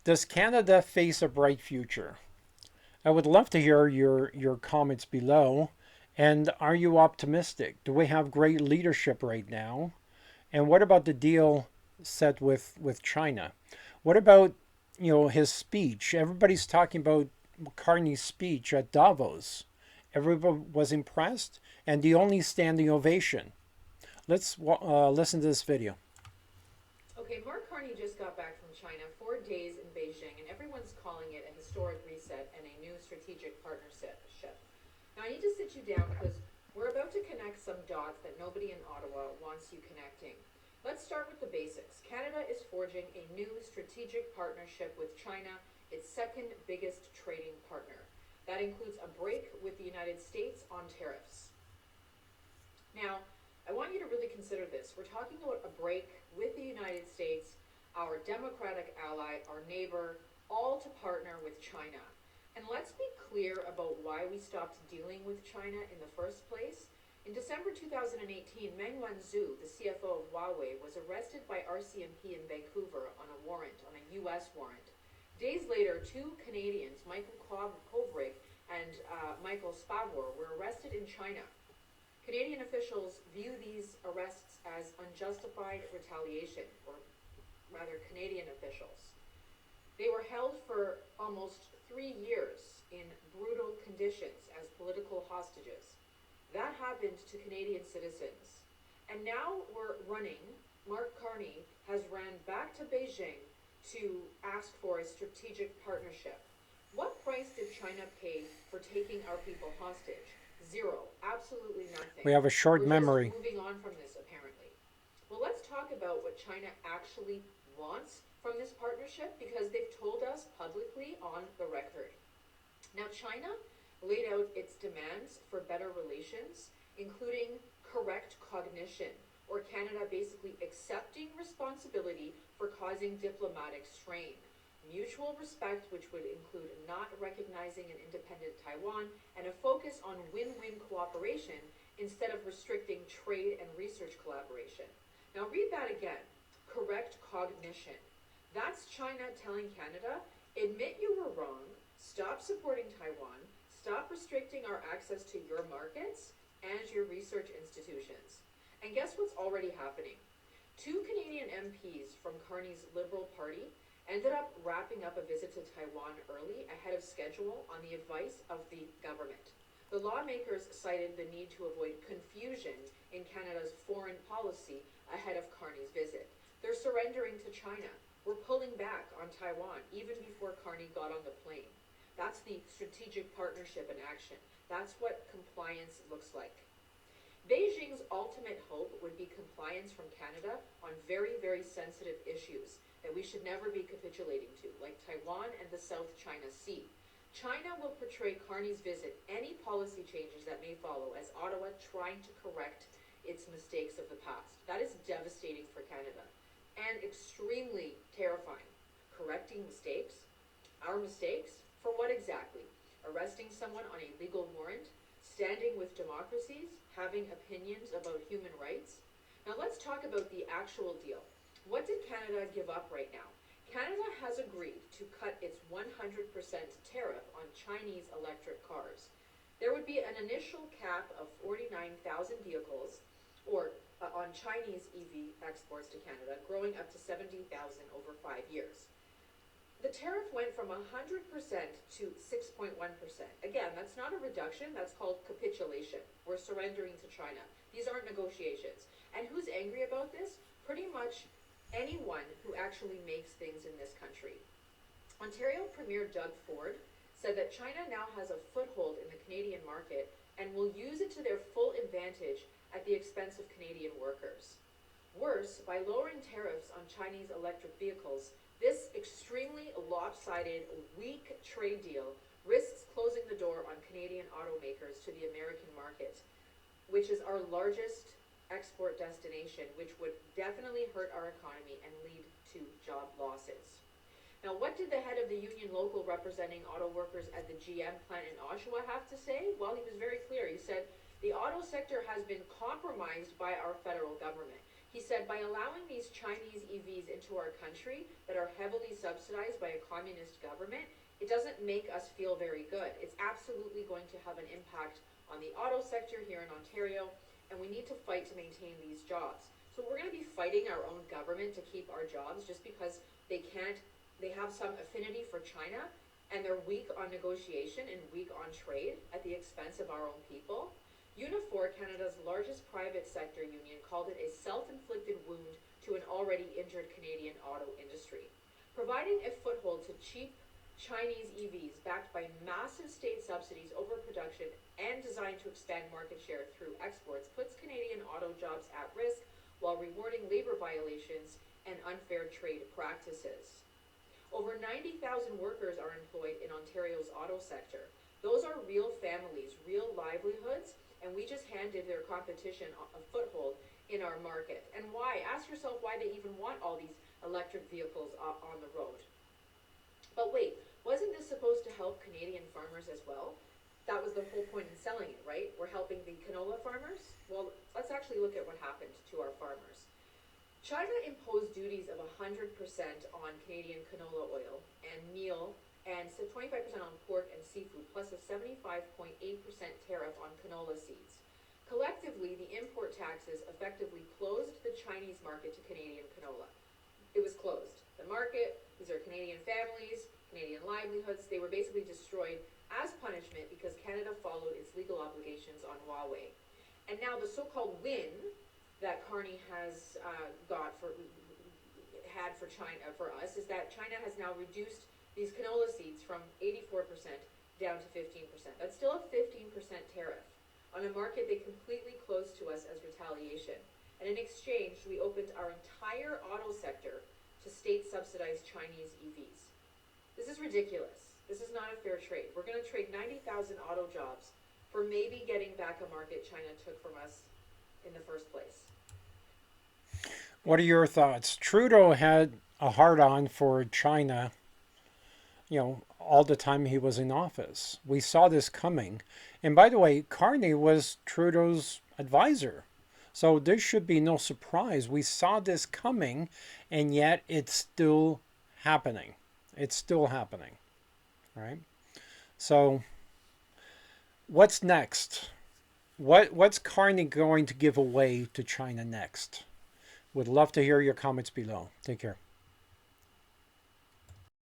Does Canada face a bright future? I would love to hear your comments below. And are you optimistic? Do we have great leadership right now? And what about the deal set with China? What about his speech? Everybody's talking about Carney's speech at Davos. Everybody was impressed, and the only standing ovation. Let's listen to this video. Okay, Mark Carney just got back from China, 4 days in Beijing, and everyone's calling it a historic reset and a new strategic partnership. Now, I need to sit you down because we're about to connect some dots that nobody in Ottawa wants you connecting. Let's start with the basics. Canada is forging a new strategic partnership with China, its second biggest trading partner. That includes a break with the United States on tariffs. Now, I want you to really consider this. We're talking about a break with the United States, our democratic ally, our neighbor, all to partner with China. And let's be clear about why we stopped dealing with China in the first place. In December 2018, Meng Wanzhou, the CFO of Huawei, was arrested by RCMP in Vancouver on a warrant, on a U.S. warrant. Days later, two Canadians, Michael Kovrig and Michael Spavor, were arrested in China. Canadian officials view these arrests as unjustified retaliation, or rather, Canadian officials. They were held for almost 3 years in brutal conditions as political hostages. That happened to Canadian citizens. And now we're running, Mark Carney has ran back to Beijing to ask for a strategic partnership. What price did China pay for taking our people hostage? Zero. Absolutely nothing. We have a short We're just memory. moving on from this, apparently. Well, let's talk about what China actually wants from this partnership because they've told us publicly on the record. Now, China laid out its demands for better relations, including correct cognition, or Canada basically accepting responsibility for causing diplomatic strain. Mutual respect, which would include not recognizing an independent Taiwan, and a focus on win-win cooperation instead of restricting trade and research collaboration. Now read that again. Correct cognition. That's China telling Canada, admit you were wrong, stop supporting Taiwan, stop restricting our access to your markets and your research institutions. And guess what's already happening? Two Canadian MPs from Carney's Liberal Party ended up wrapping up a visit to Taiwan early, ahead of schedule, on the advice of the government. The lawmakers cited the need to avoid confusion in Canada's foreign policy ahead of Carney's visit. They're surrendering to China. We're pulling back on Taiwan even before Carney got on the plane. That's the strategic partnership in action. That's what compliance looks like. Beijing's ultimate hope would be compliance from Canada on very, very sensitive issues that we should never be capitulating to, like Taiwan and the South China Sea. China will portray Carney's visit, any policy changes that may follow, as Ottawa trying to correct its mistakes of the past. That is devastating for Canada and extremely terrifying. Correcting mistakes? Our mistakes? For what exactly? Arresting someone on a legal warrant? Standing with democracies? Having opinions about human rights? Now let's talk about the actual deal. What did Canada give up right now? Canada has agreed to cut its 100% tariff on Chinese electric cars. There would be an initial cap of 49,000 vehicles, or on Chinese EV exports to Canada, growing up to 70,000 over 5 years. The tariff went from 100% to 6.1%. Again, that's not a reduction, that's called capitulation. We're surrendering to China. These aren't negotiations. And who's angry about this? Pretty much anyone who actually makes things in this country. Ontario Premier Doug Ford said that China now has a foothold in the Canadian market and will use it to their full advantage at the expense of Canadian workers. Worse, by lowering tariffs on Chinese electric vehicles, this extremely lopsided, weak trade deal risks closing the door on Canadian automakers to the American market, which is our largest export destination, which would definitely hurt our economy and lead to job losses. Now, what did the head of the union local representing auto workers at the GM plant in Oshawa have to say? Well, he was very clear. He said, the auto sector has been compromised by our federal government. He said, by allowing these Chinese EVs into our country that are heavily subsidized by a communist government, it doesn't make us feel very good. It's absolutely going to have an impact on the auto sector here in Ontario, and we need to fight to maintain these jobs. So we're going to be fighting our own government to keep our jobs just because they have some affinity for China and they're weak on negotiation and weak on trade at the expense of our own people. Unifor, Canada's largest private sector union, called it a self-inflicted wound to an already injured Canadian auto industry. Providing a foothold to cheap Chinese EVs backed by massive state subsidies over production and designed to expand market share through exports puts Canadian auto jobs at risk while rewarding labor violations and unfair trade practices. Over 90,000 workers are employed in Ontario's auto sector. Those are real families, real livelihoods, and we just handed their competition a foothold in our market. And why? Ask yourself why they even want all these electric vehicles on the road. But wait, wasn't this supposed to help Canadian farmers as well? That was the whole point in selling it, right? We're helping the canola farmers? Well, let's actually look at what happened to our farmers. China imposed duties of 100% on Canadian canola oil and meal and 25% on pork and seafood, plus a 75.8% tariff on canola seeds. Collectively, the import taxes effectively closed the Chinese market to Canadian canola. It was closed. The market, these are Canadian families, Canadian livelihoods, they were basically destroyed as punishment because Canada followed its legal obligations on Huawei. And now the so-called win that Carney has had for China, for us, is that China has now reduced these canola seeds from 84% down to 15%. That's still a 15% tariff on a market they completely closed to us as retaliation. And in exchange, we opened our entire auto sector to state-subsidized Chinese EVs. This is ridiculous. This is not a fair trade. We're going to trade 90,000 auto jobs for maybe getting back a market China took from us in the first place. What are your thoughts? Trudeau had a hard on for China, all the time he was in office. We saw this coming. And by the way, Carney was Trudeau's advisor. So this should be no surprise. We saw this coming, and yet it's still happening. It's still happening, right? So what's next? What's Carney going to give away to China next? Would love to hear your comments below. Take care.